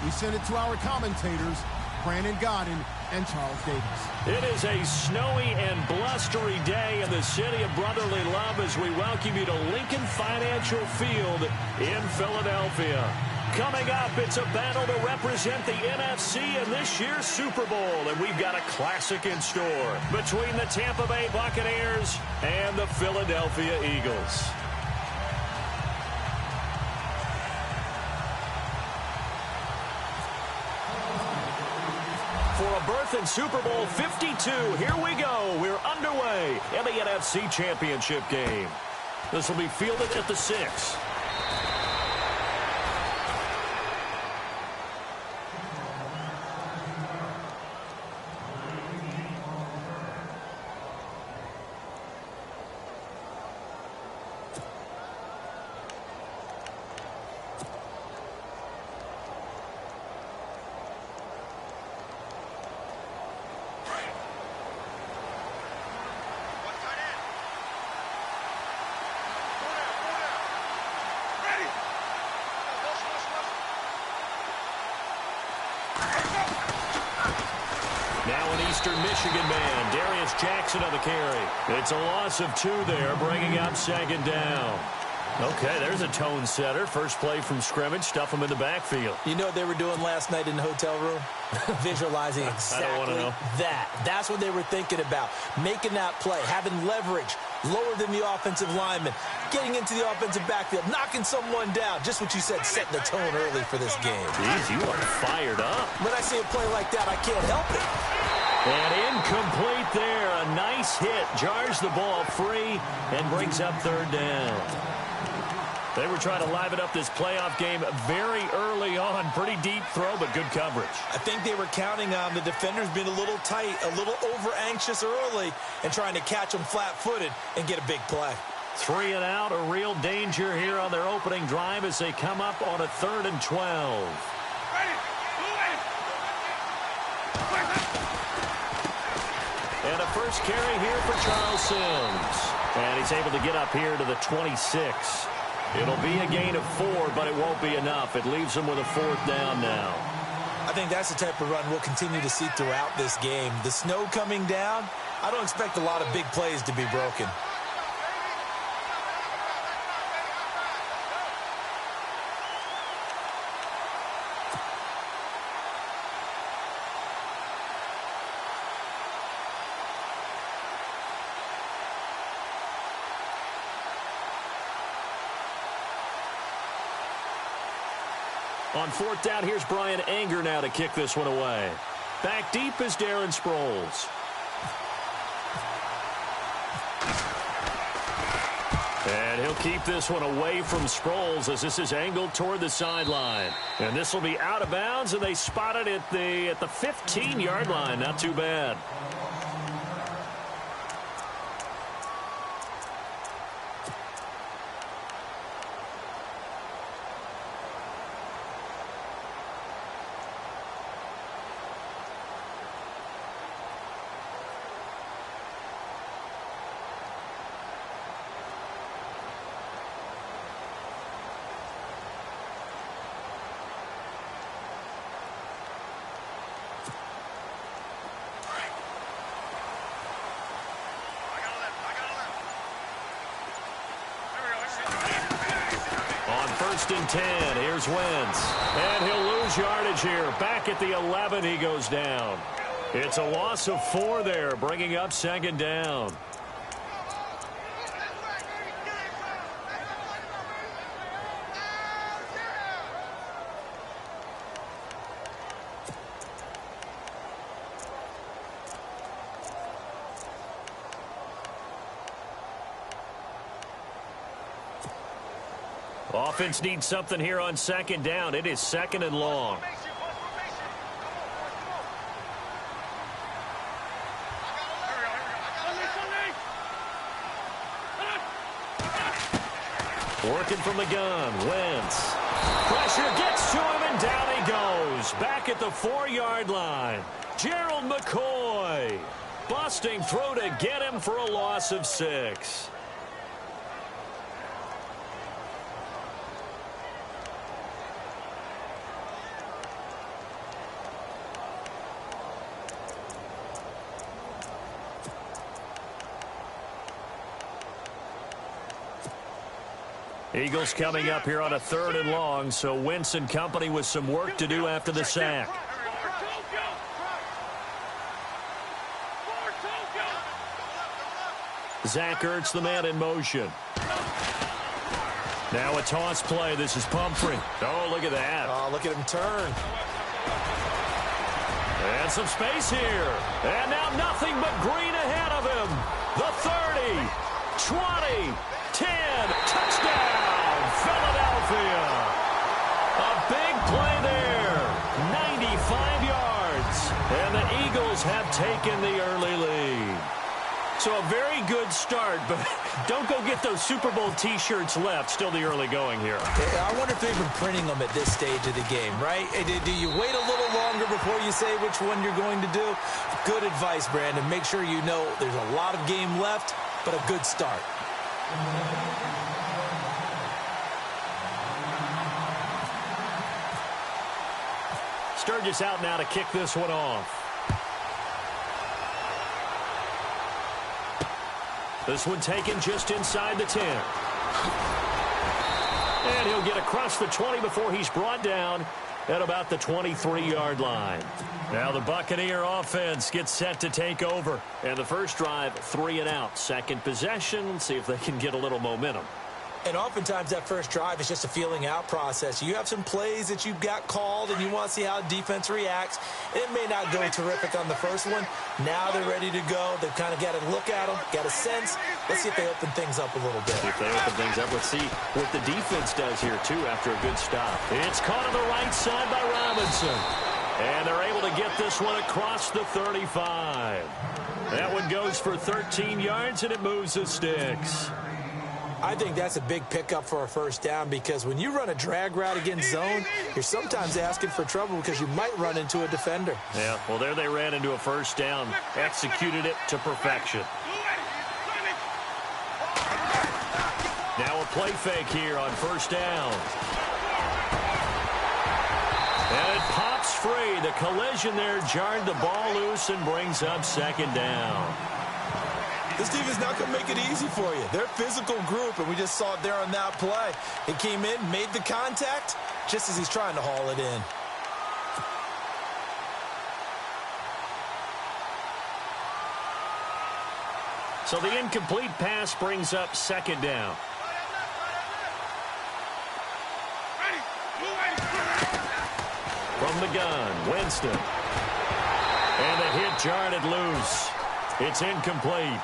We send it to our commentators, Brandon Godden and Charles Davis. It is a snowy and blustery day in the city of brotherly love as we welcome you to Lincoln Financial Field in Philadelphia. Coming up, it's a battle to represent the NFC in this year's Super Bowl, and we've got a classic in store between the Tampa Bay Buccaneers and the Philadelphia Eagles. For a berth in Super Bowl 52, here we go. We're underway in the NFC Championship game. This will be fielded at the 6. Eastern Michigan man, Darius Jackson on the carry. It's a loss of 2 there, bringing up 2nd down. Okay, there's a tone setter. First play from scrimmage, stuff him in the backfield. You know what they were doing last night in the hotel room? Visualizing exactly that. That's what they were thinking about. Making that play, having leverage, lower than the offensive lineman, getting into the offensive backfield, knocking someone down. Just what you said, setting the tone early for this game. Jeez, you are fired up. When I see a play like that, I can't help it. And incomplete there. A nice hit. Jars the ball free and brings up 3rd down. They were trying to liven up this playoff game very early on. Pretty deep throw, but good coverage. I think they were counting on the defenders being a little tight, a little over-anxious early, and trying to catch them flat-footed and get a big play. 3 and out, a real danger here on their opening drive as they come up on a 3rd and 12. And a first carry here for Charles Sims. And he's able to get up here to the 26. It'll be a gain of 4, but it won't be enough. It leaves him with a 4th down now. I think that's the type of run we'll continue to see throughout this game. The snow coming down, I don't expect a lot of big plays to be broken. On 4th down, here's Brian Anger now to kick this one away. Back deep is Darren Sproles. And he'll keep this one away from Sproles as this is angled toward the sideline. And this will be out of bounds, and they spot it at the 15-yard line. Not too bad. First and 10. Here's Wentz. And he'll lose yardage here. Back at the 11, he goes down. It's a loss of 4 there, bringing up 2nd down. Offense needs something here on 2nd down. It is 2nd and long. Working from the gun. Wentz. Pressure gets to him, and down he goes. Back at the 4-yard line. Gerald McCoy. Busting through to get him for a loss of 6. Eagles coming up here on a 3rd and long, so Wentz and company with some work to do after the sack. Zach Ertz, the man in motion. Now a toss play. This is Pumphrey. Oh, look at that. Oh, look at him turn. And some space here. And now nothing but green ahead of him. The 30, 20, 10, touchdown, Philadelphia. A big play there, 95 yards. And the Eagles have taken the early lead. So a very good start, but don't go get those Super Bowl T-shirts left. Still the early going here. I wonder if they've been printing them at this stage of the game, right? Do you wait a little longer before you say which one you're going to do? Good advice, Brandon. Make sure you know there's a lot of game left, but a good start. Sturgis out now to kick this one off. This one taken just inside the 10. And he'll get across the 20 before he's brought down at about the 23-yard line. Now the Buccaneer offense gets set to take over. And the first drive, 3 and out. Second possession, see if they can get a little momentum. And oftentimes that first drive is just a feeling out process. You have some plays that you've got called and you want to see how defense reacts. It may not go terrific on the first one. Now they're ready to go. They've kind of got to look at them, got a sense. Let's see if they open things up a little bit. If they open things up, let's see what the defense does here, too, after a good stop. It's caught on the right side by Robinson. And they're able to get this one across the 35. That one goes for 13 yards, and it moves the sticks. I think that's a big pickup for a first down because when you run a drag route against zone, you're sometimes asking for trouble because you might run into a defender. Yeah, well, there they ran into a first down, executed it to perfection. Now a play fake here on first down. And it pops free. The collision there jarred the ball loose and brings up second down. This team is not going to make it easy for you. They're a physical group, and we just saw it there on that play. It came in, made the contact, just as he's trying to haul it in. So the incomplete pass brings up second down. From the gun, Winston. And the hit jarred it loose. It's incomplete.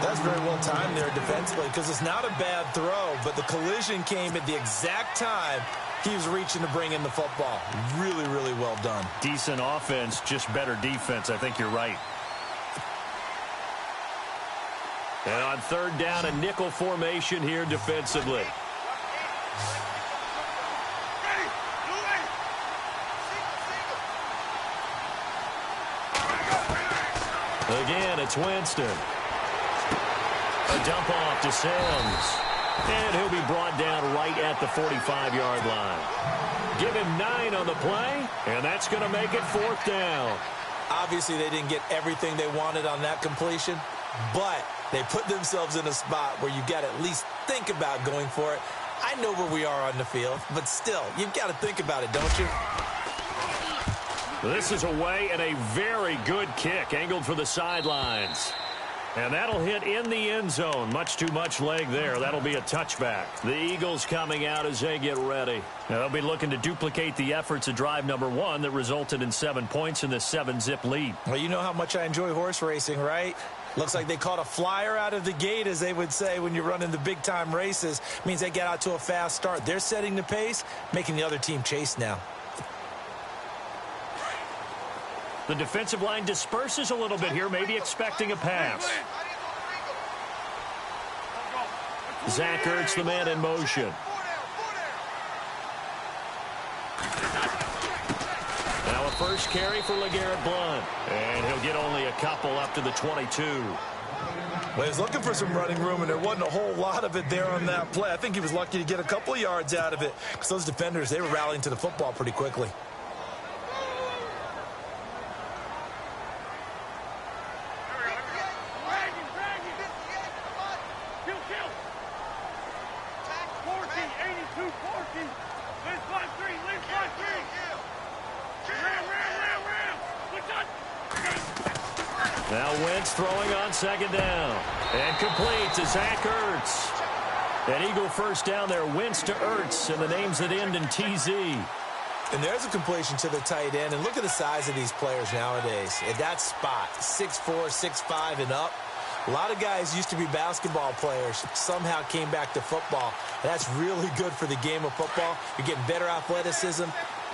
That's very well timed there defensively because it's not a bad throw, but the collision came at the exact time he was reaching to bring in the football. Really, really well done. Decent offense, just better defense. I think you're right. And on third down, a nickel formation here defensively. Again, it's Winston. A dump off to Sims. And he'll be brought down right at the 45-yard line. Give him 9 on the play, and that's going to make it fourth down. Obviously, they didn't get everything they wanted on that completion, but they put themselves in a spot where you got to at least think about going for it. I know where we are on the field, but still, you've got to think about it, don't you? This is away and a very good kick angled for the sidelines. And that'll hit in the end zone. Much too much leg there. That'll be a touchback. The Eagles coming out as they get ready. Now they'll be looking to duplicate the efforts of drive number 1 that resulted in 7 points in this 7-zip lead. Well, you know how much I enjoy horse racing, right? Looks like they caught a flyer out of the gate, as they would say when you're running the big-time races. Means they get out to a fast start. They're setting the pace, making the other team chase now. The defensive line disperses a little bit here, maybe expecting a pass. Zach Ertz, the man in motion. Now a first carry for LeGarrette Blount. And he'll get only a couple up to the 22. Well, he was looking for some running room, and there wasn't a whole lot of it there on that play. I think he was lucky to get a couple of yards out of it because those defenders, they were rallying to the football pretty quickly. Now Wentz throwing on second down. And complete to Zach Ertz. An Eagle first down there. Wentz to Ertz, and the names that end in TZ. And there's a completion to the tight end. And look at the size of these players nowadays. At that spot, 6'4", 6'5", and up. A lot of guys used to be basketball players, somehow came back to football. That's really good for the game of football. You're getting better athleticism,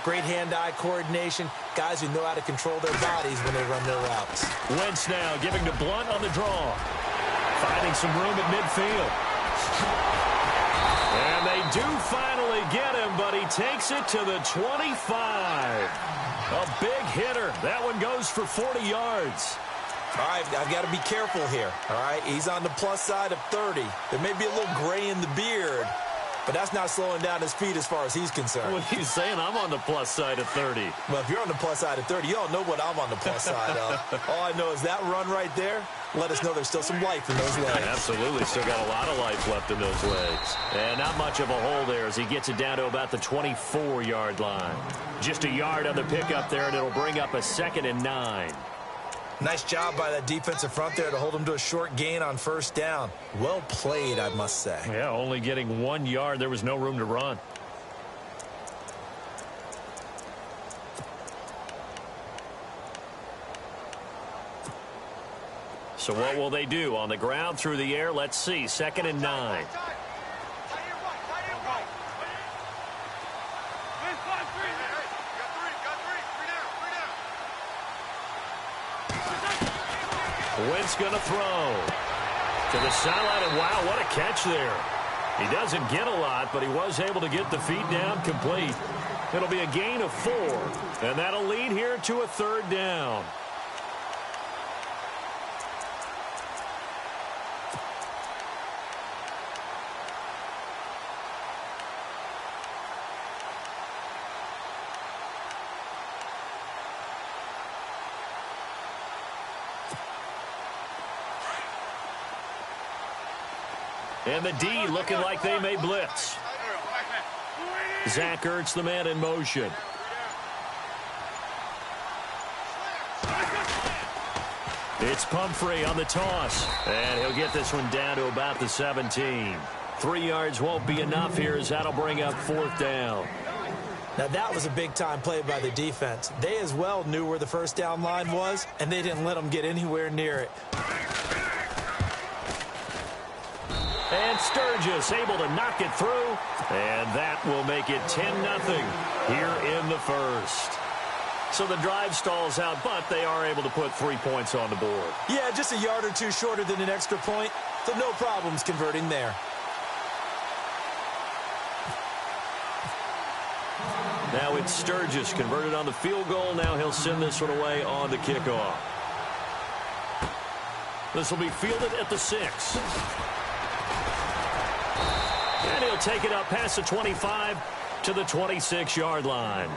great hand-eye coordination, guys who know how to control their bodies when they run their routes. Wentz now giving to Blunt on the draw. Finding some room at midfield. And they do finally get him, but he takes it to the 25. A big hitter. That one goes for 40 yards. All right, I've got to be careful here. All right, he's on the plus side of 30. There may be a little gray in the beard, but that's not slowing down his feet as far as he's concerned. What are you saying? I'm on the plus side of 30. Well, if you're on the plus side of 30, you don't know what I'm on the plus side of. All I know is that run right there, let us know there's still some life in those legs. Absolutely, still got a lot of life left in those legs. And not much of a hole there as he gets it down to about the 24-yard line. Just a yard on the pickup there, and it'll bring up a 2nd and 9. Nice job by that defensive front there to hold him to a short gain on first down. Well played, I must say. Yeah, only getting 1 yard. There was no room to run. So what will they do? On the ground, through the air, let's see. 2nd and 9. Wentz going to throw to the sideline, and wow, what a catch there. He doesn't get a lot, but he was able to get the feet down complete. It'll be a gain of 4, and that'll lead here to a 3rd down. And the D looking like they may blitz. Zach Ertz, the man in motion. It's Pumphrey on the toss. And he'll get this one down to about the 17. 3 yards won't be enough here as that'll bring up 4th down. Now, that was a big-time play by the defense. They as well knew where the first down line was, and they didn't let them get anywhere near it. And Sturgis able to knock it through. And that will make it 10-0 here in the first. So the drive stalls out, but they are able to put 3 points on the board. Yeah, just a yard or two shorter than an extra point, so no problems converting there. Now it's Sturgis converted on the field goal. Now he'll send this one away on the kickoff. This will be fielded at the 6. And he'll take it up past the 25 to the 26-yard line.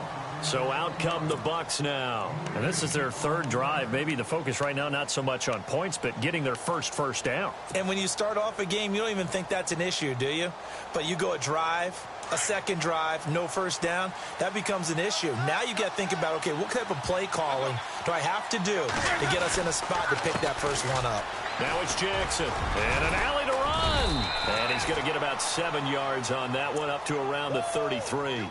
So out come the Bucs now. And this is their 3rd drive. Maybe the focus right now not so much on points, but getting their first down. And when you start off a game, you don't even think that's an issue, do you? But you go a drive, a second drive, no first down, that becomes an issue. Now you got to think about, okay, what type of play calling do I have to do to get us in a spot to pick that first one up? Now it's Jackson. And an alley to run. And he's going to get about 7 yards on that one, up to around the 33.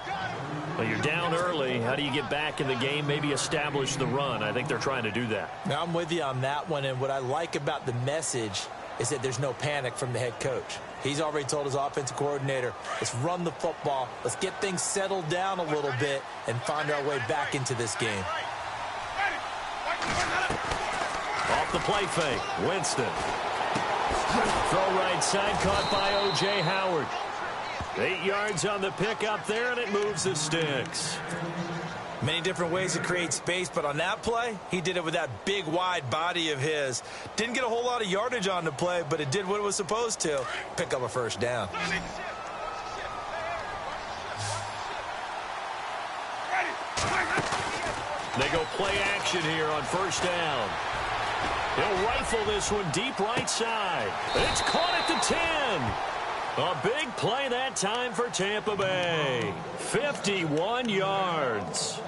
Well, you're down early. How do you get back in the game? Maybe establish the run. I think they're trying to do that. Now, I'm with you on that one. And what I like about the message is that there's no panic from the head coach. He's already told his offensive coordinator, let's run the football. Let's get things settled down a little bit and find our way back into this game. Off the play fake, Winston. Throw right side, caught by O.J. Howard. 8 yards on the pickup there, and it moves the sticks. Many different ways to create space, but on that play, he did it with that big, wide body of his. Didn't get a whole lot of yardage on the play, but it did what it was supposed to, pick up a first down. They go play action here on first down. He'll rifle this one deep right side. It's caught at the 10. A big play that time for Tampa Bay. 51 yards.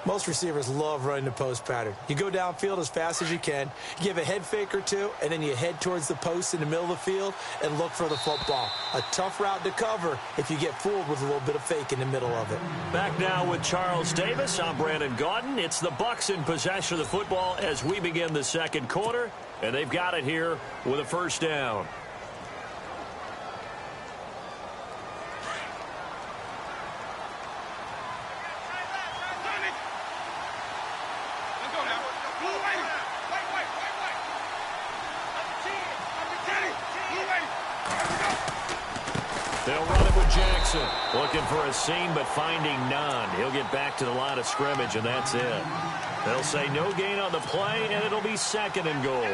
Most receivers love running the post pattern. You go downfield as fast as you can, give a head fake or two, and then you head towards the post in the middle of the field and look for the football. A tough route to cover if you get fooled with a little bit of fake in the middle of it. Back now with Charles Davis. I'm Brandon Gaudin. It's the Bucs in possession of the football as we begin the second quarter, and they've got it here with a first down. They'll run it with Jackson. Looking for a seam, but finding none. He'll get back to the line of scrimmage, and that's it. They'll say no gain on the play, and it'll be second and goal.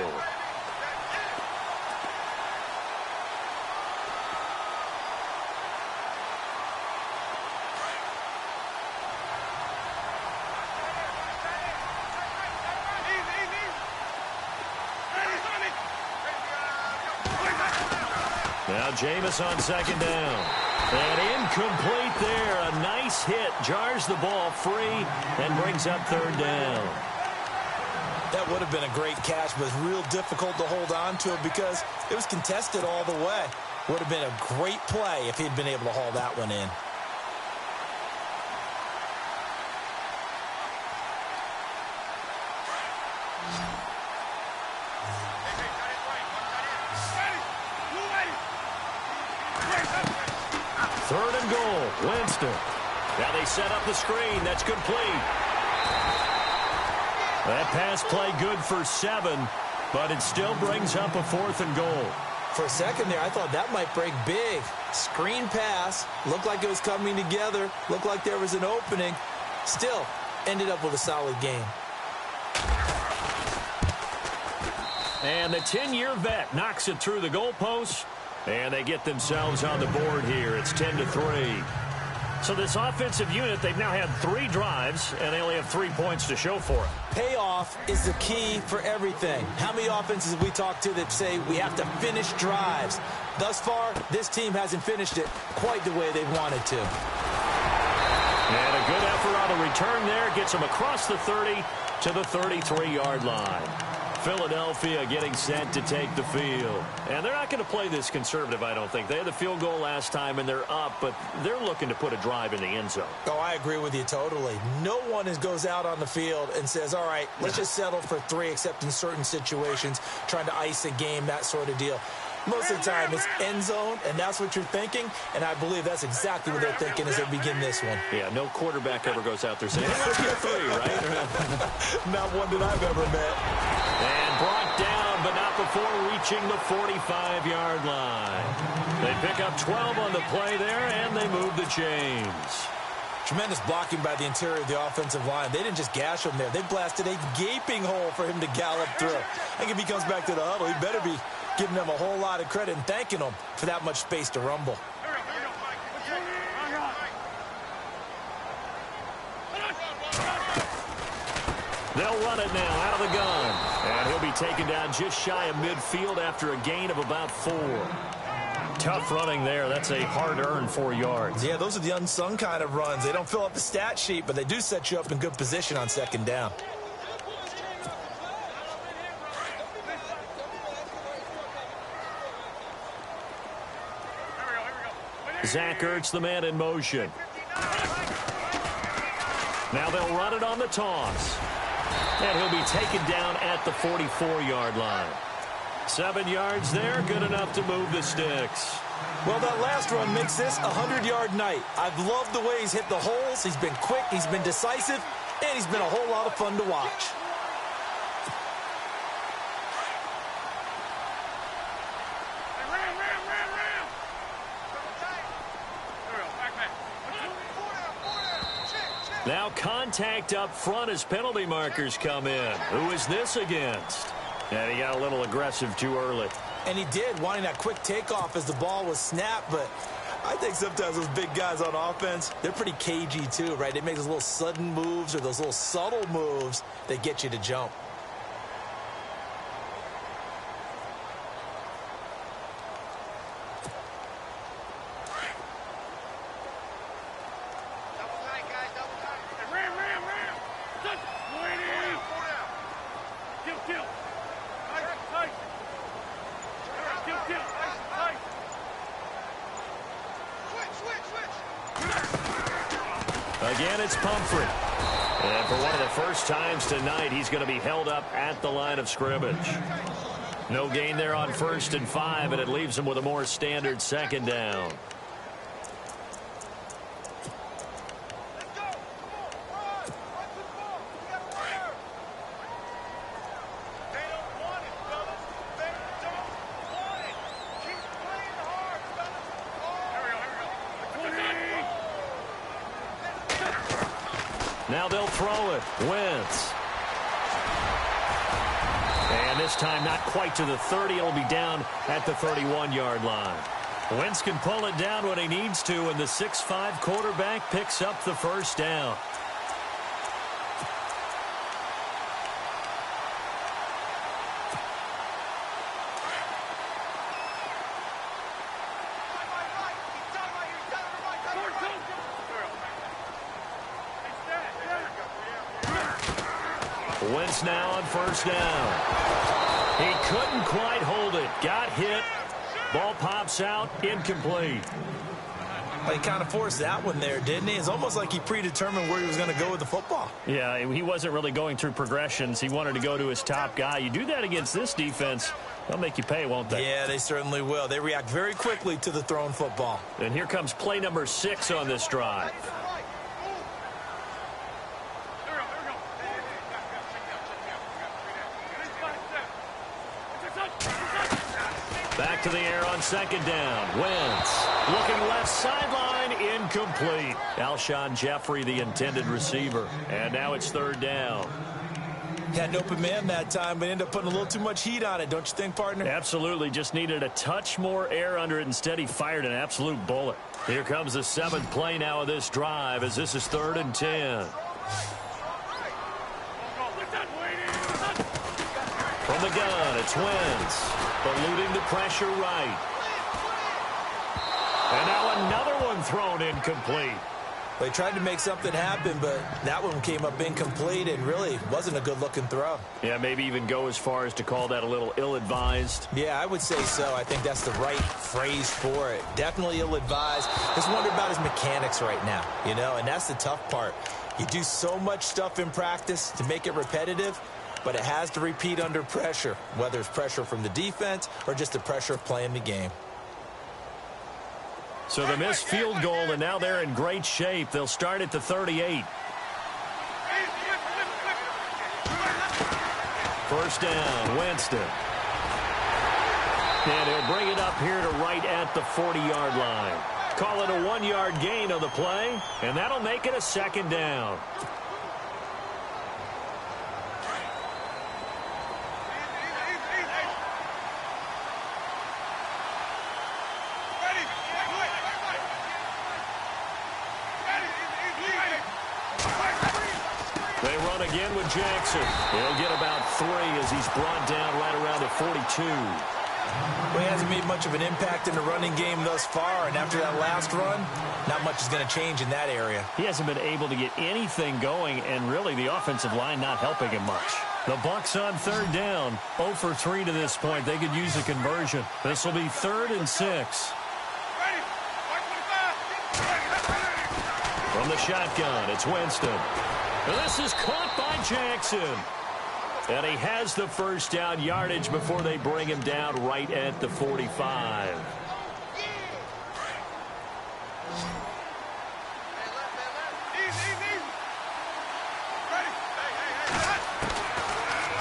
Now Jameis on second down. And incomplete there. A nice hit. Jars the ball free and brings up third down. That would have been a great catch, but it's real difficult to hold on to it because it was contested all the way. Would have been a great play if he'd been able to haul that one in. Third and goal, Winston. Now they set up the screen. That's complete. That pass play good for 7, but it still brings up a fourth and goal. For a second there, I thought that might break big. Screen pass. Looked like it was coming together. Looked like there was an opening. Still, ended up with a solid game. And the 10-year vet knocks it through the goalpost. And they get themselves on the board here. It's 10-3. So this offensive unit, they've now had 3 drives, and they only have 3 points to show for it. Payoff is the key for everything. How many offenses have we talked to that say we have to finish drives? Thus far, this team hasn't finished it quite the way they wanted to. And a good effort on the return there. Gets them across the 30 to the 33-yard line. Philadelphia getting set to take the field. And they're not going to play this conservative, I don't think. They had the field goal last time, and they're up, but they're looking to put a drive in the end zone. Oh, I agree with you totally. No one goes out on the field and says, all right, let's just settle for 3, except in certain situations, trying to ice a game, that sort of deal. Most of the time, it's end zone, and that's what you're thinking, and I believe that's exactly what they're thinking as they begin this one. Yeah, no quarterback ever goes out there saying, hey, let's get 3, right? Not one that I've ever met. And brought down, but not before reaching the 45-yard line. They pick up 12 on the play there, and they move the chains. Tremendous blocking by the interior of the offensive line. They didn't just gash him there. They blasted a gaping hole for him to gallop through. I think if he comes back to the huddle, he better be giving them a whole lot of credit and thanking them for that much space to rumble. They'll run it now out of the gun. And he'll be taken down just shy of midfield after a gain of about 4. Tough running there. That's a hard-earned 4 yards. Yeah, those are the unsung kind of runs. They don't fill up the stat sheet, but they do set you up in good position on second down. Zach Ertz, the man in motion. Now they'll run it on the toss. And he'll be taken down at the 44-yard line. 7 yards there, good enough to move the sticks. Well, that last run makes this a 100-yard night. I've loved the way he's hit the holes. He's been quick, he's been decisive, and he's been a whole lot of fun to watch. Now contact up front as penalty markers come in. Who is this against? And he got a little aggressive too early. And he did, wanting that quick takeoff as the ball was snapped, but I think sometimes those big guys on offense, they're pretty cagey too, right? They make those little sudden moves or those little subtle moves that get you to jump. And it's Pumphrey. And for one of the first times tonight, he's going to be held up at the line of scrimmage. No gain there on 1st and 5, and it leaves him with a more standard 2nd down. Now they'll throw it. Wentz. And this time not quite to the 30. It'll be down at the 31-yard line. Wentz can pull it down when he needs to, and the 6'5" quarterback picks up the 1st down. Wentz now on 1st down. He couldn't quite hold it. Got hit. Ball pops out. Incomplete. Well, he kind of forced that one there, didn't he? It's almost like he predetermined where he was going to go with the football. Yeah, he wasn't really going through progressions. He wanted to go to his top guy. You do that against this defense, they'll make you pay, won't they? Yeah, they certainly will. They react very quickly to the thrown football. And here comes play number 6 on this drive. Back to the air on 2nd down. Wentz looking left sideline, incomplete. Alshon Jeffrey, the intended receiver. And now it's 3rd down. Had an open man that time, but ended up putting a little too much heat on it, don't you think, partner? Absolutely. Just needed a touch more air under it. Instead, he fired an absolute bullet. Here comes the 7th play now of this drive, as this is 3rd and 10. From the gun, it's Wentz. Eluding the pressure right. And now another one thrown incomplete. They tried to make something happen, but that one came up incomplete and really wasn't a good-looking throw. Yeah, maybe even go as far as to call that a little ill-advised. Yeah, I would say so. I think that's the right phrase for it. Definitely ill-advised. Just wonder about his mechanics right now, you know, and that's the tough part. You do so much stuff in practice to make it repetitive, but it has to repeat under pressure, whether it's pressure from the defense or just the pressure of playing the game. So the missed field goal, and now they're in great shape. They'll start at the 38. 1st down, Winston. And he'll bring it up here to right at the 40-yard line. Call it a 1-yard gain on the play, and that'll make it a 2nd down. They run again with Jackson. He'll get about 3 as he's brought down right around the 42. Well, he hasn't made much of an impact in the running game thus far, and after that last run, not much is going to change in that area. He hasn't been able to get anything going, and really the offensive line not helping him much. The Bucs on 3rd down. 0 for 3 to this point. They could use a conversion. This will be 3rd and 6. From the shotgun, it's Winston. And this is caught by Jackson. And he has the 1st down yardage before they bring him down right at the 45.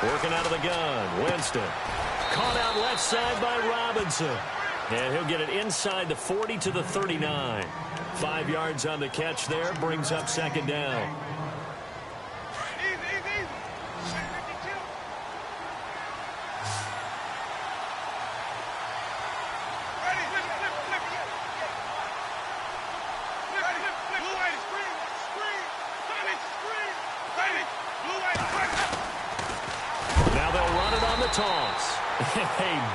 Working out of the gun, Winston. Caught out left side by Robinson. And he'll get it inside the 40 to the 39. 5 yards on the catch there, brings up 2nd down. Now they'll run it on the toss. A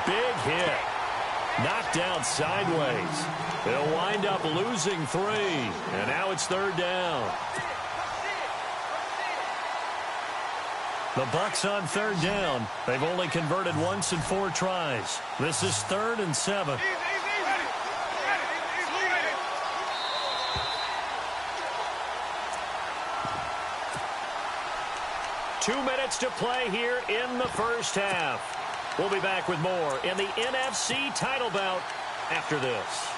big hit. Knocked out sideways. They'll wind up losing 3. And now it's 3rd down. The Bucs on 3rd down. They've only converted once in 4 tries. This is 3rd and 7. 2 minutes to play here in the first half. We'll be back with more in the NFC title bout after this.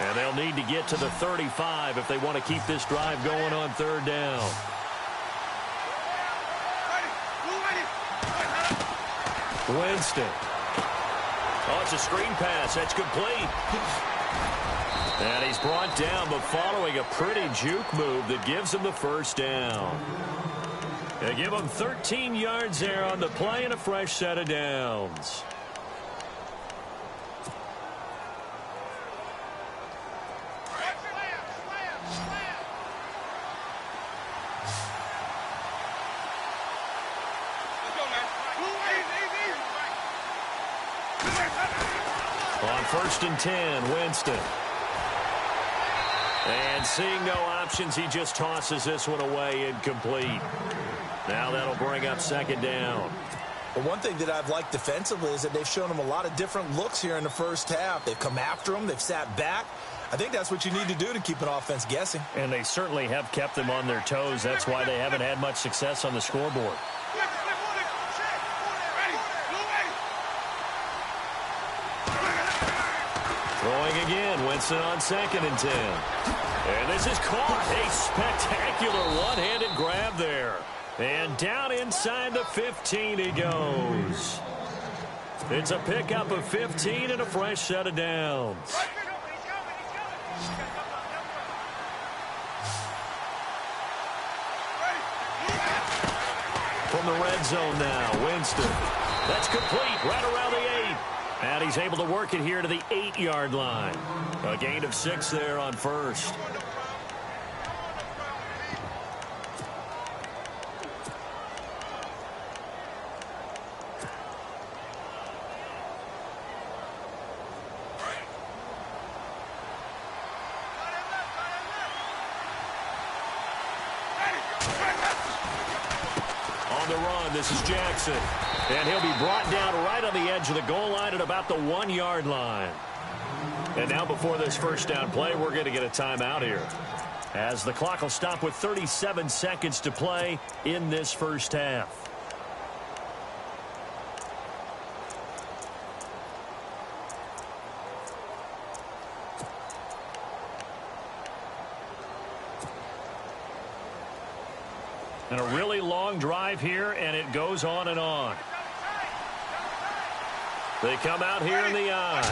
And they'll need to get to the 35 if they want to keep this drive going on third down. Winston. Oh, it's a screen pass. That's complete. And he's brought down, but following a pretty juke move that gives him the first down. They give him 13 yards there on the play and a fresh set of downs. On 1st and 10, Winston. And seeing no options, he just tosses this one away incomplete. Now that'll bring up second down. Well, one thing that I've liked defensively is that they've shown him a lot of different looks here in the first half. They've come after him. They've sat back. I think that's what you need to do to keep an offense guessing. And they certainly have kept them on their toes. That's why they haven't had much success on the scoreboard. Throwing again, Winston on 2nd and 10. And this is caught. A spectacular one-handed grab there. And down inside the 15 he goes. It's a pickup of 15 and a fresh set of downs. From the red zone now, Winston. That's complete right around the 8. And he's able to work it here to the 8-yard line. A gain of 6 there on 1st. On the run, this is Jackson. And he'll be brought down right on the edge of the goal line at about the 1-yard line. And now before this first down play, we're going to get a timeout here, as the clock will stop with 37 seconds to play in this first half. And a really long drive here, and it goes on and on. They come out here in the eye.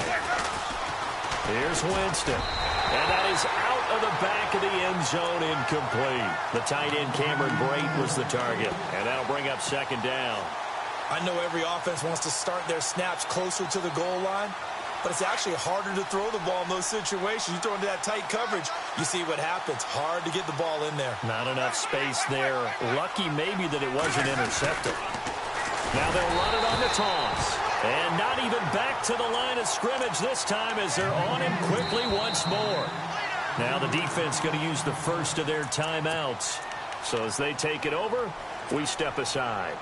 Here's Winston. And that is out of the back of the end zone, incomplete. The tight end, Cameron Brate, was the target. And that'll bring up second down. I know every offense wants to start their snaps closer to the goal line, but it's actually harder to throw the ball in those situations. You throw into that tight coverage, you see what happens. Hard to get the ball in there. Not enough space there. Lucky maybe that it wasn't intercepted. Now they'll run it on the toss. And not even back to the line of scrimmage this time, as they're on him quickly once more. Now the defense going to use the first of their timeouts. So as they take it over, we step aside.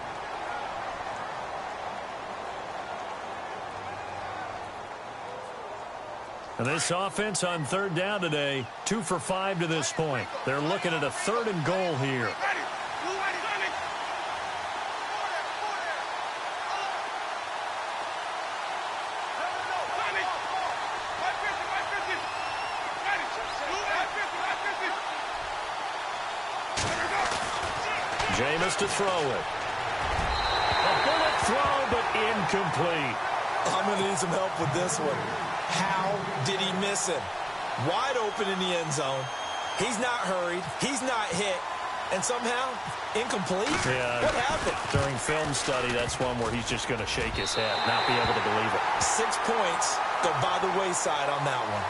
And this offense on third down today, 2 for 5 to this point. They're looking at a 3rd and goal here. Jameis to throw it. A bullet throw, but incomplete. I'm going to need some help with this one. How did he miss him? Wide open in the end zone. He's not hurried. He's not hit. And somehow, incomplete? Yeah. What happened? During film study, that's one where he's just going to shake his head, not be able to believe it. 6 points go by the wayside on that one.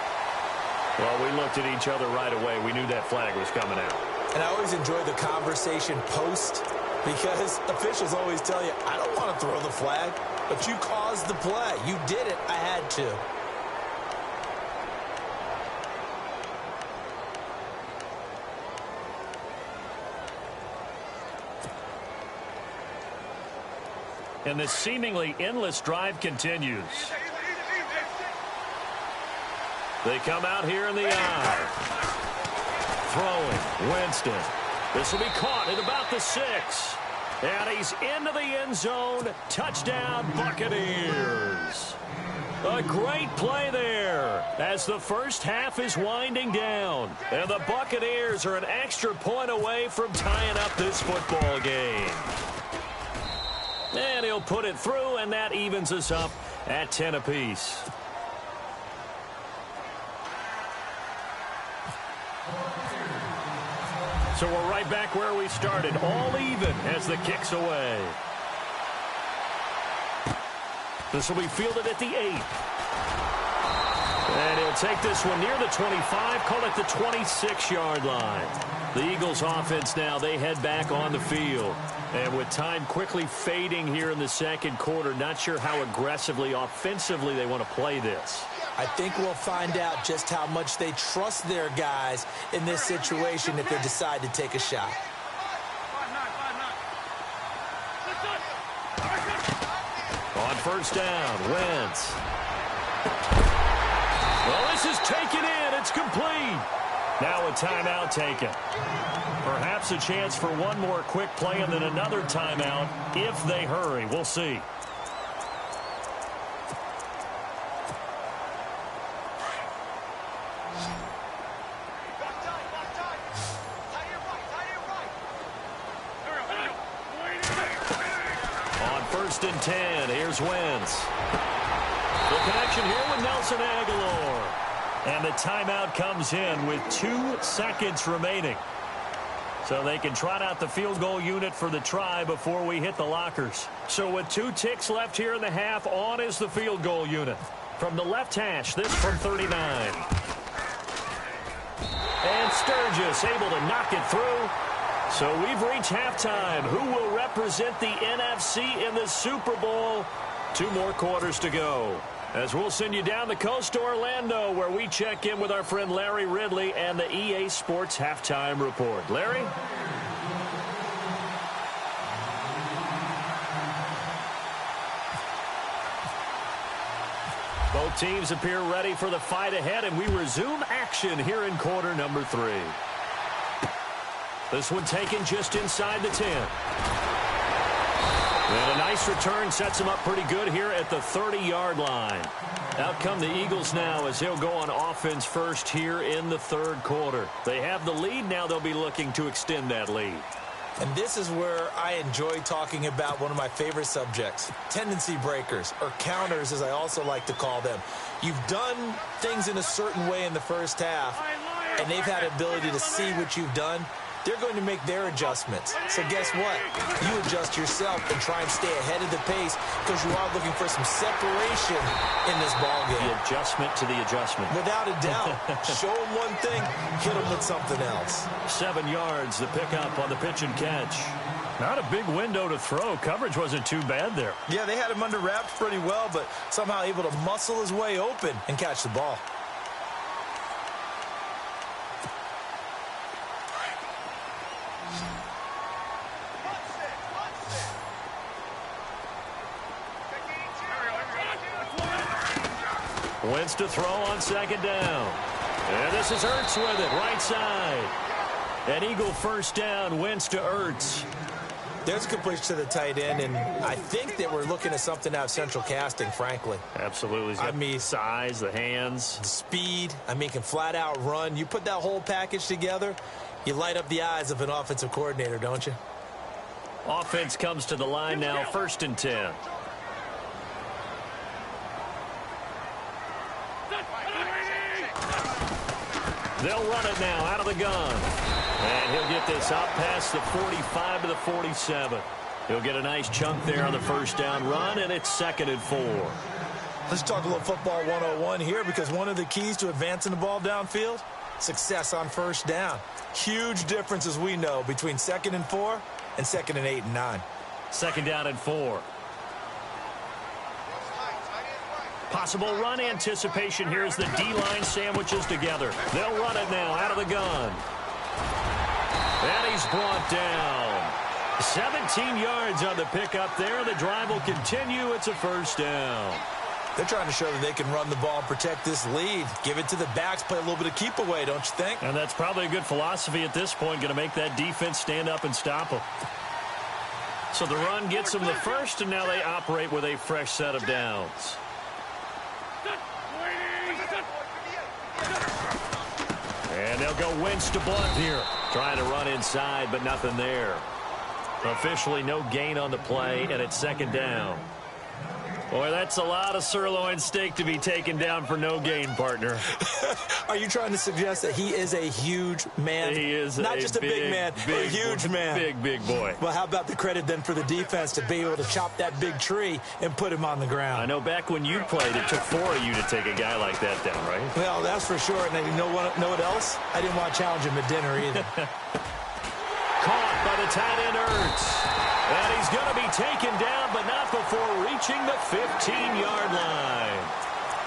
Well, we looked at each other right away. We knew that flag was coming out. And I always enjoy the conversation post, because officials always tell you, I don't want to throw the flag, but you caused the play. You did it. I had to. And this seemingly endless drive continues. They come out here in the eye. Throwing, Winston. This will be caught at about the 6. And he's into the end zone. Touchdown, Buccaneers. A great play there as the first half is winding down. And the Buccaneers are an extra point away from tying up this football game. And he'll put it through, and that evens us up at 10 apiece. So we're right back where we started, all even as the kick's away. This will be fielded at the 8. And he'll take this one near the 25, call it the 26-yard line. The Eagles offense now, they head back on the field. And with time quickly fading here in the second quarter, not sure how aggressively, offensively they want to play this. I think we'll find out just how much they trust their guys in this situation if they decide to take a shot. On first down, Wentz. Well, this is taken in. It's complete. Now a timeout taken. Perhaps a chance for one more quick play and then another timeout if they hurry. We'll see. On first and 10, here's Wentz. The connection here with Nelson Aguilar. And the timeout comes in with 2 seconds remaining. So they can trot out the field goal unit for the try before we hit the lockers. So with 2 ticks left here in the half, on is the field goal unit. From the left hash, this from 39. And Sturgis able to knock it through. So we've reached halftime. Who will represent the NFC in the Super Bowl? 2 more quarters to go. As we'll send you down the coast to Orlando, where we check in with our friend Larry Ridley and the EA Sports Halftime Report. Larry? Both teams appear ready for the fight ahead, and we resume action here in quarter number 3. This one taken just inside the 10. And a nice return sets him up pretty good here at the 30-yard line. Out come the Eagles now as they'll go on offense first here in the third quarter. They have the lead. Now they'll be looking to extend that lead. And this is where I enjoy talking about one of my favorite subjects, tendency breakers, or counters as I also like to call them. You've done things in a certain way in the first half, and they've had the ability to see what you've done. They're going to make their adjustments. So guess what? You adjust yourself and try and stay ahead of the pace because you are looking for some separation in this ballgame. The adjustment to the adjustment. Without a doubt. Show them one thing, hit them with something else. 7 yards, the pickup on the pitch and catch. Not a big window to throw. Coverage wasn't too bad there. Yeah, they had him under wraps pretty well, but somehow able to muscle his way open and catch the ball. Wentz to throw on second down. And this is Ertz with it, right side. An Eagle first down, Wentz to Ertz. There's a completion to the tight end, and I think that we're looking at something out of central casting, frankly. Absolutely. I mean, size, the hands. The speed. I mean, can flat out run. You put that whole package together, you light up the eyes of an offensive coordinator, don't you? Offense comes to the line now, first and 10. They'll run it now out of the gun. And he'll get this out past the 45 to the 47. He'll get a nice chunk there on the first down run, and it's 2nd and 4. Let's talk a little football 101 here, because one of the keys to advancing the ball downfield, success on first down. Huge difference, as we know, between 2nd and 4 and 2nd and 8 and 9. 2nd down and 4. Possible run anticipation here as the D-line sandwiches together. They'll run it now out of the gun. And he's brought down. 17 yards on the pickup there. The drive will continue. It's a first down. They're trying to show that they can run the ball and protect this lead. Give it to the backs, play a little bit of keep away, don't you think? And that's probably a good philosophy at this point, going to make that defense stand up and stop them. So the run gets them the first, and now they operate with a fresh set of downs. And they'll go Wentz to Blunt here. Trying to run inside, but nothing there. Officially no gain on the play, and it's second down. Boy, that's a lot of sirloin steak to be taken down for no gain, partner. Are you trying to suggest that he is a huge man? He is not just a big man, a huge man. Big boy. Well, how about the credit then for the defense to be able to chop that big tree and put him on the ground? I know back when you played, it took 4 of you to take a guy like that down, right? Well, that's for sure. And you know what else? I didn't want to challenge him at dinner either. Caught by the tight end, Ertz. And he's going to be taken down, but not before reaching the 15-yard line.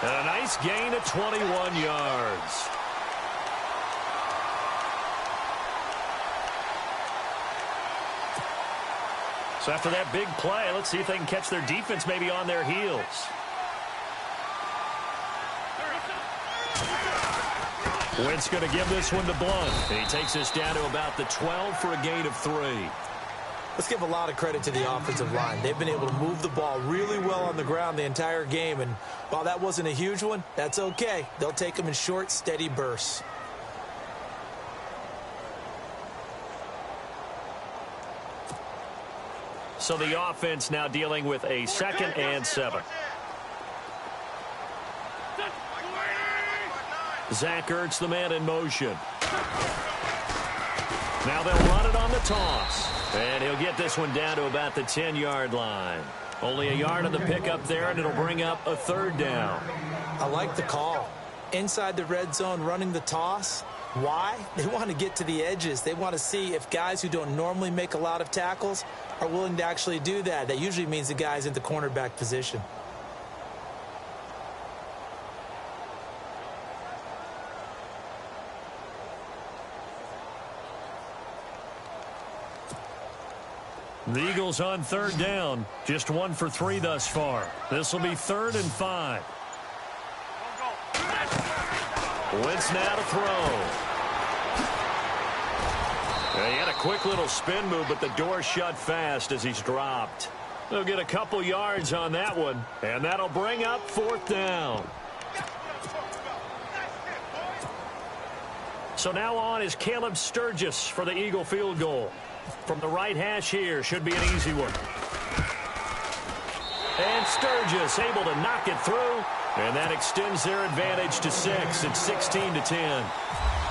And a nice gain of 21 yards. So after that big play, let's see if they can catch their defense maybe on their heels. Wentz going to give this one to Blunt. And he takes us down to about the 12 for a gain of 3. Let's give a lot of credit to the offensive line. They've been able to move the ball really well on the ground the entire game. And while that wasn't a huge one, that's okay. They'll take them in short, steady bursts. So the offense now dealing with a 2nd and 7. Zach Ertz, the man in motion. Now they'll run it on the toss. And he'll get this one down to about the 10-yard line. Only a yard on the pickup there, and it'll bring up a 3rd down. I like the call. Inside the red zone, running the toss. Why? They want to get to the edges. They want to see if guys who don't normally make a lot of tackles are willing to actually do that. That usually means the guy's in the cornerback position. The Eagles on 3rd down. Just 1 for 3 thus far. This will be 3rd and 5. Wentz now to throw. He had a quick little spin move, but the door shut fast as he's dropped. They'll get a couple yards on that one, and that'll bring up 4th down. So now on is Caleb Sturgis for the Eagle field goal. From the right hash here, should be an easy one. And Sturgis able to knock it through, and that extends their advantage to 6. It's 16-10.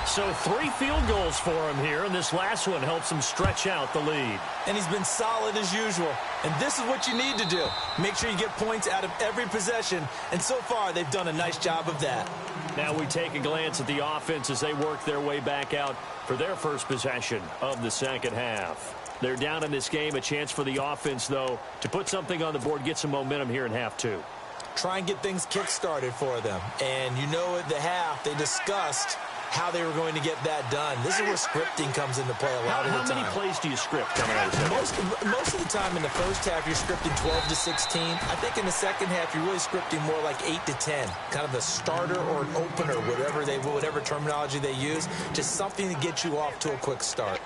So 3 field goals for him here, and this last one helps him stretch out the lead. And he's been solid as usual. And this is what you need to do. Make sure you get points out of every possession, and so far they've done a nice job of that. Now we take a glance at the offense as they work their way back out for their first possession of the second half. They're down in this game. A chance for the offense, though, to put something on the board, get some momentum here in half 2. Try and get things kick-started for them. And you know at the half they discussed how they were going to get that done. This is where scripting comes into play a lot of the time. How many plays do you script coming out of the Most of the time in the first half, you're scripting 12 to 16. I think in the second half, you're really scripting more like 8 to 10. Kind of a starter or an opener, whatever terminology they use. Just something to get you off to a quick start.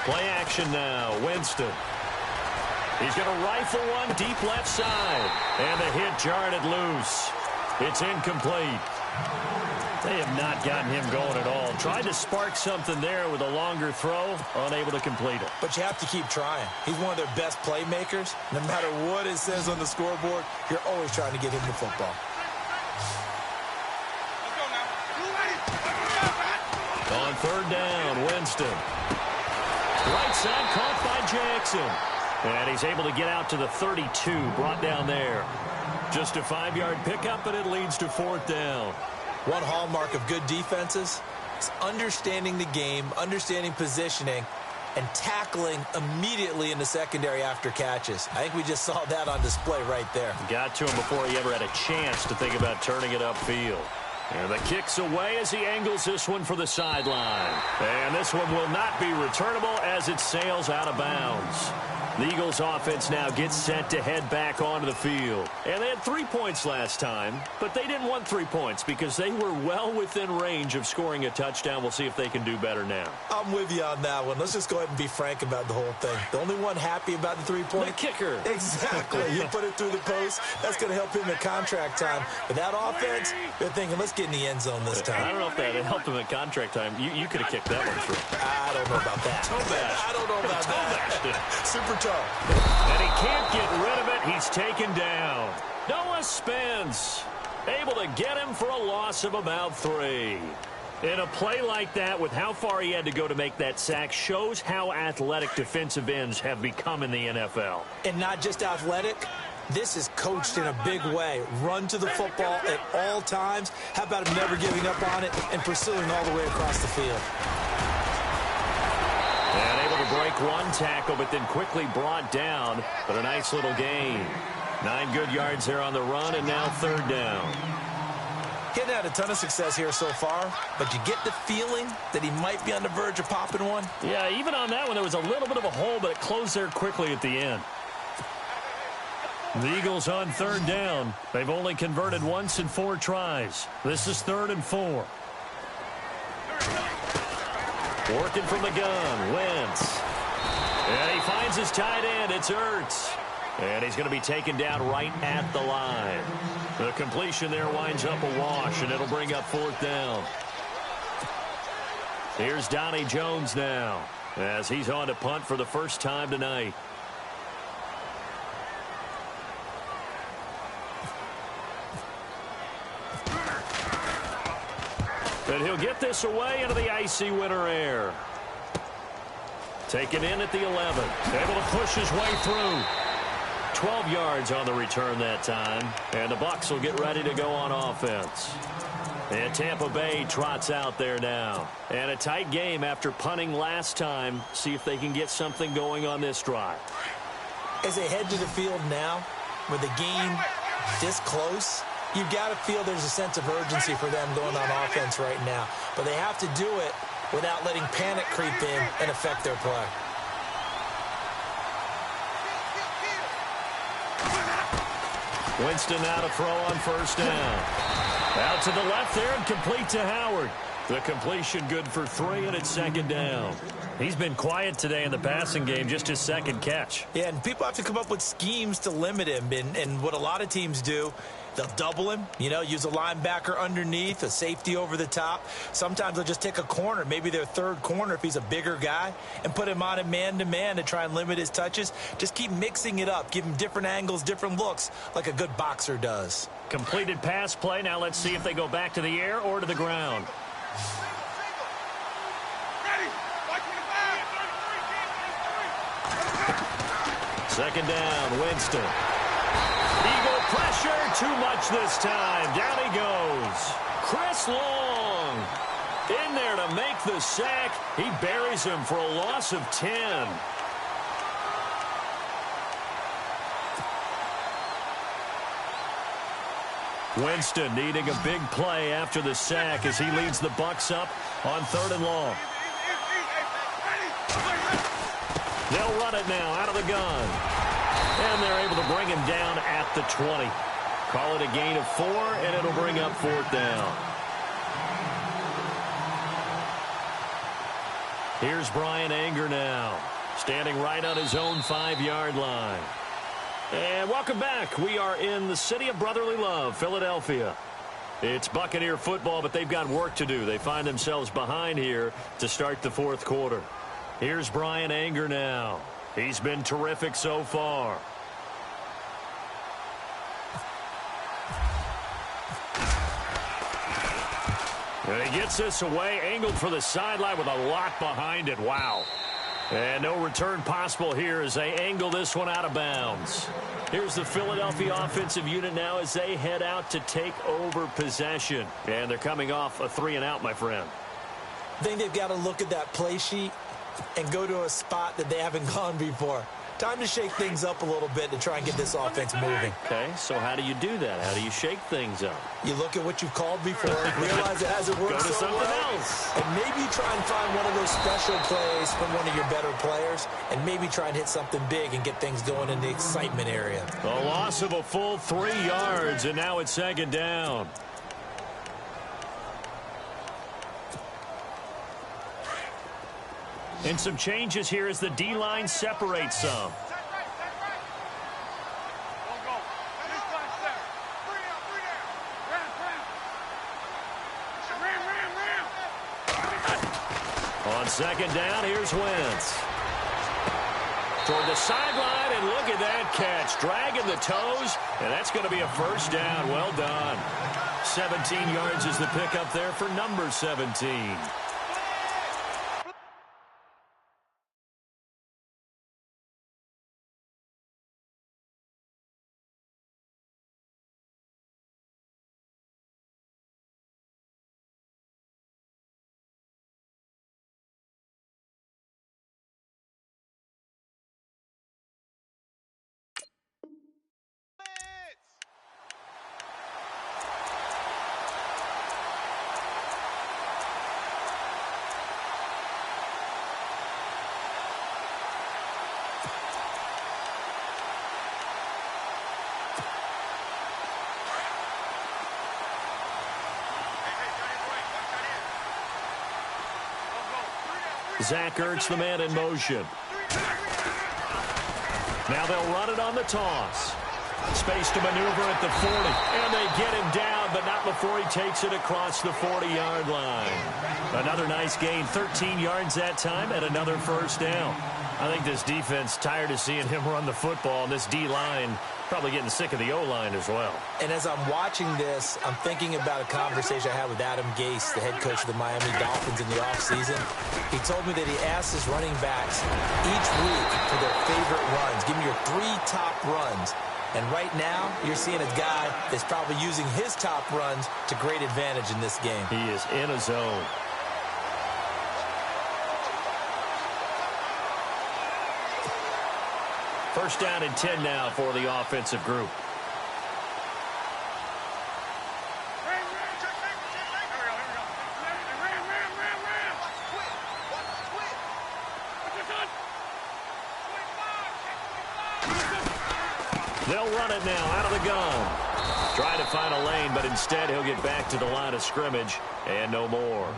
Play action now. Winston. He's going to rifle one deep left side. And the hit jarred it loose. It's incomplete. They have not gotten him going at all. Tried to spark something there with a longer throw. Unable to complete it. But you have to keep trying. He's one of their best playmakers. No matter what it says on the scoreboard, you're always trying to get him the football. On 3rd down, Winston. Right side caught by Jackson. And he's able to get out to the 32, brought down there. Just a 5-yard pickup, but it leads to 4th down. One hallmark of good defenses is understanding the game, understanding positioning, and tackling immediately in the secondary after catches. I think we just saw that on display right there. Got to him before he ever had a chance to think about turning it upfield. And the kick's away as he angles this one for the sideline. And this one will not be returnable as it sails out of bounds. The Eagles offense now gets set to head back onto the field. And they had 3 points last time, but they didn't want 3 points because they were well within range of scoring a touchdown. We'll see if they can do better now. I'm with you on that one. Let's just go ahead and be frank about the whole thing. The only one happy about the 3-point? The kicker. Exactly. You put it through the post. That's going to help him at contract time. But that offense, they're thinking, let's get in the end zone this time. I don't know if that helped him at contract time. You could have kicked that one through. I don't know about that. I don't know about that. Super tough. And he can't get rid of it. He's taken down. Noah Spence able to get him for a loss of about 3. In a play like that, with how far he had to go to make that sack, shows how athletic defensive ends have become in the NFL. And not just athletic. This is coached in a big way. Run to the football at all times. How about him never giving up on it and pursuing all the way across the field? And able to break one tackle, but then quickly brought down. But a nice little gain. 9 good yards there on the run, and now 3rd down. Getting had a ton of success here so far, but you get the feeling that he might be on the verge of popping one. Yeah, even on that one, there was a little bit of a hole, but it closed there quickly at the end. The Eagles on 3rd down. They've only converted once in 4 tries. This is 3rd and 4. Working from the gun, Wentz. And he finds his tight end. It's Ertz. And he's going to be taken down right at the line. The completion there winds up a wash, and it'll bring up 4th down. Here's Donnie Jones now, as he's on to punt for the first time tonight. And he'll get this away into the icy winter air. Taken in at the 11. Able to push his way through. 12 yards on the return that time. And the Bucs will get ready to go on offense. And Tampa Bay trots out there now. And a tight game after punting last time. See if they can get something going on this drive. As they head to the field now, with the game this close, you've got to feel there's a sense of urgency for them going on offense right now. But they have to do it without letting panic creep in and affect their play. Winston now to throw on 1st down. Out to the left there and complete to Howard. The completion good for 3, and it's 2nd down. He's been quiet today in the passing game, just his 2nd catch. Yeah, and people have to come up with schemes to limit him. And what a lot of teams do, they'll double him, use a linebacker underneath, a safety over the top. Sometimes they'll just take a corner, maybe their 3rd corner if he's a bigger guy, and put him on a man-to-man to try and limit his touches. Just keep mixing it up. Give him different angles, different looks, like a good boxer does. Completed pass play. Now let's see if they go back to the air or to the ground. Second down, Winston. Eagle pressure, too much this time. Down he goes. Chris Long in there to make the sack. He buries him for a loss of 10. Winston needing a big play after the sack as he leads the Bucs up on 3rd and long. They'll run it now out of the gun. And they're able to bring him down at the 20. Call it a gain of 4, and it'll bring up 4th down. Here's Brian Anger now, standing right on his own 5-yard line. And welcome back. We are in the city of brotherly love, Philadelphia. It's Buccaneer football, but they've got work to do. They find themselves behind here to start the 4th quarter. Here's Brian Anger now. He's been terrific so far. And he gets this away, angled for the sideline with a lot behind it. Wow. And no return possible here as they angle this one out of bounds. Here's the Philadelphia offensive unit now as they head out to take over possession. And they're coming off a 3-and-out, my friend. I think they've got to look at that play sheet and go to a spot that they haven't gone before. Time to shake things up a little bit to try and get this offense moving. Okay, so how do you do that? How do you shake things up? You look at what you've called before, realize it hasn't worked Go to so something well, else. and maybe try and find one of those special plays from one of your better players, and maybe try and hit something big and get things going in the excitement area. A loss of a full 3 yards, and now it's second down. And some changes here as the D-line separates some. On second down, here's Wentz. Toward the sideline, and look at that catch. Dragging the toes, and that's going to be a first down. Well done. 17 yards is the pickup there for number 17. Zach Ertz, the man in motion. Now they'll run it on the toss. Space to maneuver at the 40. And they get him down, but not before he takes it across the 40-yard line. Another nice gain, 13 yards that time, and another first down. I think this defense tired of seeing him run the football, and this D-line probably getting sick of the O-line as well. And as I'm watching this, I'm thinking about a conversation I had with Adam Gase, the head coach of the Miami Dolphins in the offseason. He told me that he asked his running backs each week for their favorite runs. Give me your 3 top runs. And right now, you're seeing a guy that's probably using his top runs to great advantage in this game. He is in a zone. First down and 10 now for the offensive group. They'll run it now out of the gun. Try to find a lane, but instead he'll get back to the line of scrimmage and no more.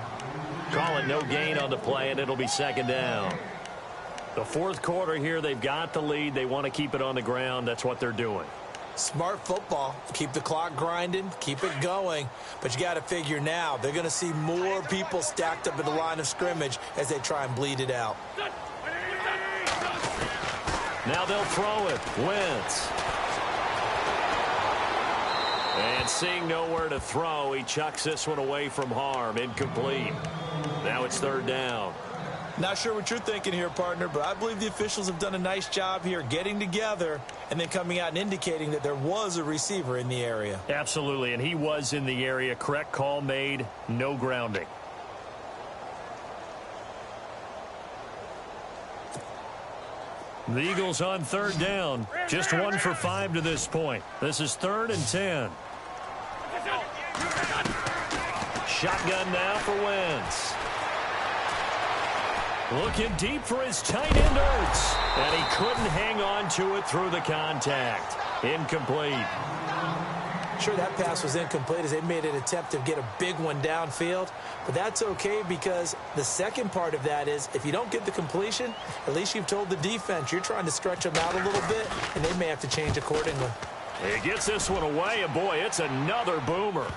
Call it no gain on the play, and it'll be second down. The fourth quarter here, they've got the lead. They want to keep it on the ground. That's what they're doing. Smart football. Keep the clock grinding. Keep it going. But you got to figure now, they're going to see more people stacked up at the line of scrimmage as they try and bleed it out. Now they'll throw it. Wentz. And seeing nowhere to throw, he chucks this one away from harm. Incomplete. Now it's third down. Not sure what you're thinking here, partner, but I believe the officials have done a nice job here getting together and then coming out and indicating that there was a receiver in the area. Absolutely, and he was in the area. Correct call made. No grounding. The Eagles on third down. Just 1 for 5 to this point. This is 3rd and 10. Shotgun now for Wentz. Looking deep for his tight end, Ertz. And he couldn't hang on to it through the contact. Incomplete. Sure, that pass was incomplete as they made an attempt to get a big one downfield. But that's okay because the second part of that is if you don't get the completion, at least you've told the defense you're trying to stretch them out a little bit, and they may have to change accordingly. He gets this one away, and boy, it's another boomer.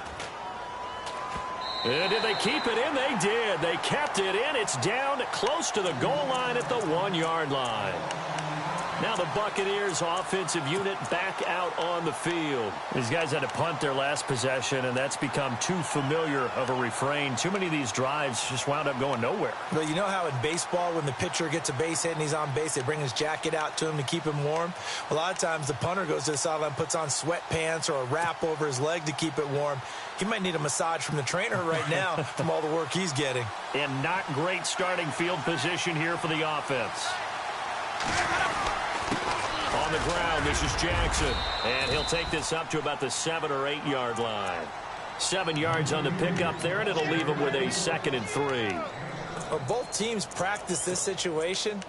And did they keep it in? They did. They kept it in. It's down close to the goal line at the 1-yard line. Now the Buccaneers offensive unit back out on the field. These guys had to punt their last possession, and that's become too familiar of a refrain. Too many of these drives just wound up going nowhere. Well, you know how in baseball when the pitcher gets a base hit and he's on base, they bring his jacket out to him to keep him warm? A lot of times the punter goes to the sideline, puts on sweatpants or a wrap over his leg to keep it warm. He might need a massage from the trainer right now from all the work he's getting. And not great starting field position here for the offense. On the ground, this is Jackson. And he'll take this up to about the 7 or 8 yard line. 7 yards on the pickup there, and it'll leave him with a 2nd and 3. Well, both teams practice this situation,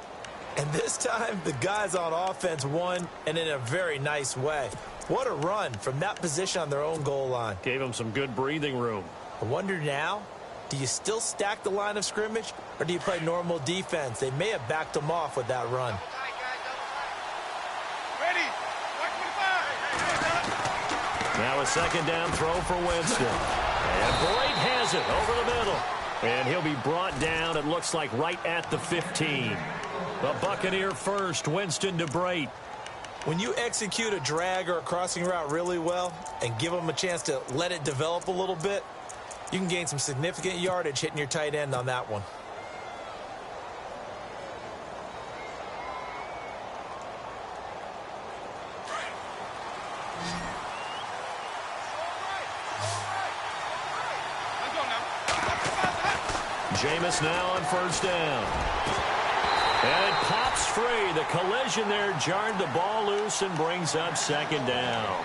and this time the guys on offense won, and in a very nice way. What a run from that position on their own goal line. Gave him some good breathing room. I wonder now, do you still stack the line of scrimmage, or do you play normal defense? They may have backed them off with that run. Now a 2nd down throw for Winston. And Brate has it over the middle. And he'll be brought down, it looks like, right at the 15. The Buccaneer first, Winston to Brate. When you execute a drag or a crossing route really well and give them a chance to let it develop a little bit, you can gain some significant yardage hitting your tight end on that one. Jameis now on 1st down. And it pops free. The collision there jarred the ball loose and brings up 2nd down.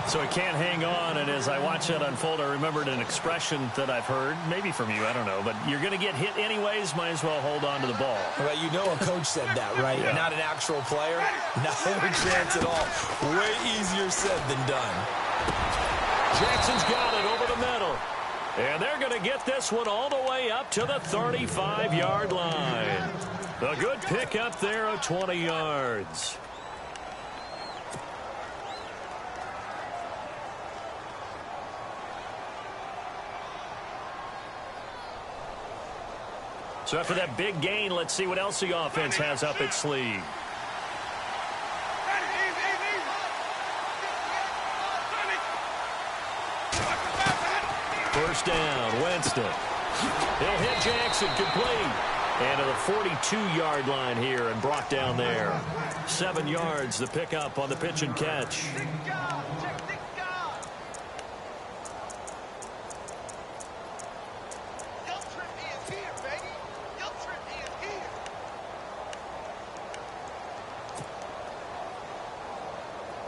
So he can't hang on, and as I watch that unfold, I remembered an expression that I've heard, maybe from you, I don't know, but you're going to get hit anyways, might as well hold on to the ball. Well, you know a coach said that, right? Yeah. Not an actual player. Not a chance at all. Way easier said than done. Jackson's got it over the middle. And they're going to get this one all the way up to the 35-yard line. A good pickup there of 20 yards. So after that big gain, let's see what else the offense has up its sleeve. First down, Winston. He'll hit Jackson, complete. And to the 42-yard line here and brought down there. 7 yards, the pickup on the pitch and catch.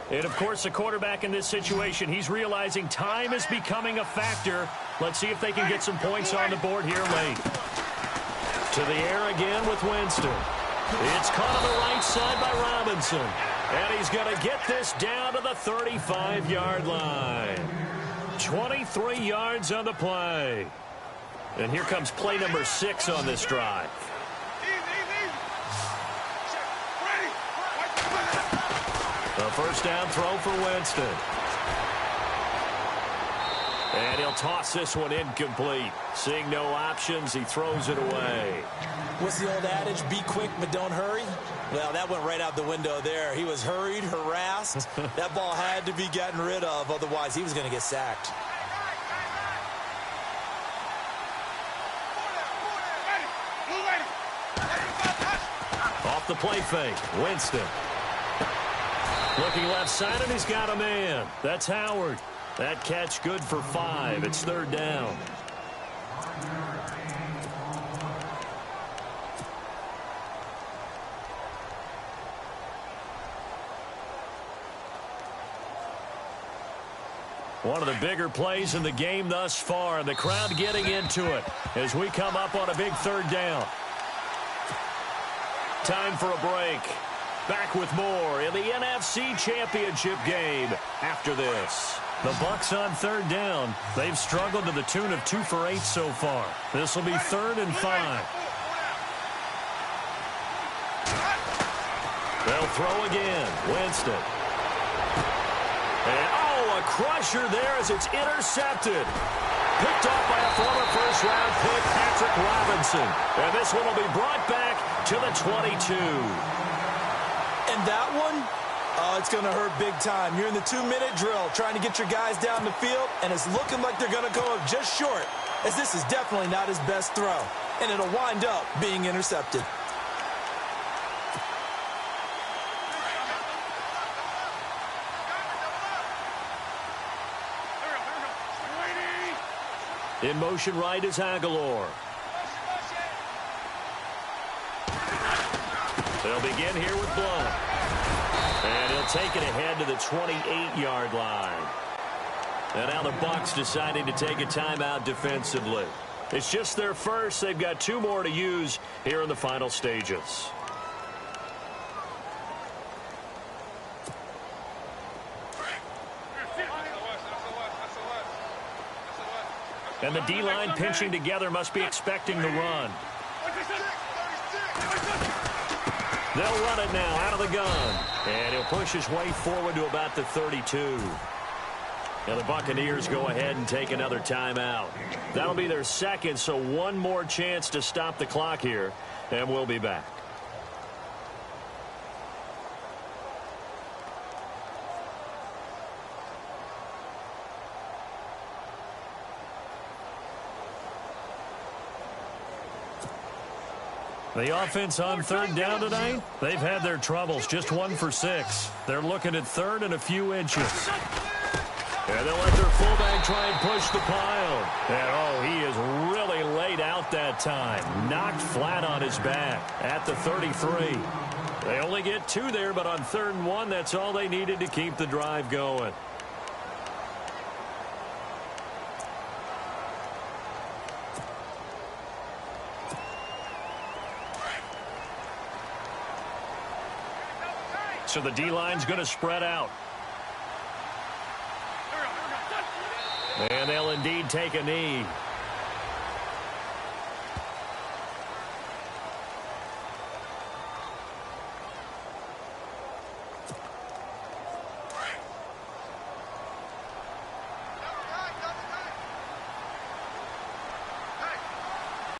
And, of course, the quarterback in this situation, he's realizing time is becoming a factor. Let's see if they can get some points on the board here late. To the air again with Winston. It's caught on the right side by Robinson. And he's going to get this down to the 35-yard line. 23 yards on the play. And here comes play number 6 on this drive. A first down throw for Winston. And he'll toss this one incomplete. Seeing no options, he throws it away. What's the old adage? Be quick, but don't hurry. Well, that went right out the window there. He was hurried, harassed. That ball had to be gotten rid of. Otherwise, he was going to get sacked. Off the play fake, Winston. Looking left side, and he's got a man. That's Howard. That catch good for 5. It's 3rd down. One of the bigger plays in the game thus far, and the crowd getting into it as we come up on a big 3rd down. Time for a break. Back with more in the NFC Championship game after this. The Bucs on 3rd down. They've struggled to the tune of 2 for 8 so far. This will be 3rd and 5. They'll throw again. Winston. And, a crusher there as it's intercepted. Picked off by a former first-round pick, Patrick Robinson. And this one will be brought back to the 22. on that one, oh, it's going to hurt big time. You're in the 2-minute drill trying to get your guys down the field, and it's looking like they're going to go up just short, as this is definitely not his best throw, and it'll wind up being intercepted. In motion right is Aguilar. They'll begin here with Blount. And he'll take it ahead to the 28-yard line. And now the Bucs deciding to take a timeout defensively. It's just their first. They've got 2 more to use here in the final stages. And the D-line pinching together must be expecting the run. They'll run it now out of the gun. And he'll push his way forward to about the 32. Now the Buccaneers go ahead and take another timeout. That'll be their second, so one more chance to stop the clock here. And we'll be back. The offense on 3rd down tonight, they've had their troubles, just 1 for 6. They're looking at 3rd and a few inches. And they'll let their fullback try and push the pile. And, oh, he is really laid out that time. Knocked flat on his back at the 33. They only get 2 there, but on 3rd and 1, that's all they needed to keep the drive going. So the D-line's going to spread out. And they'll indeed take a knee.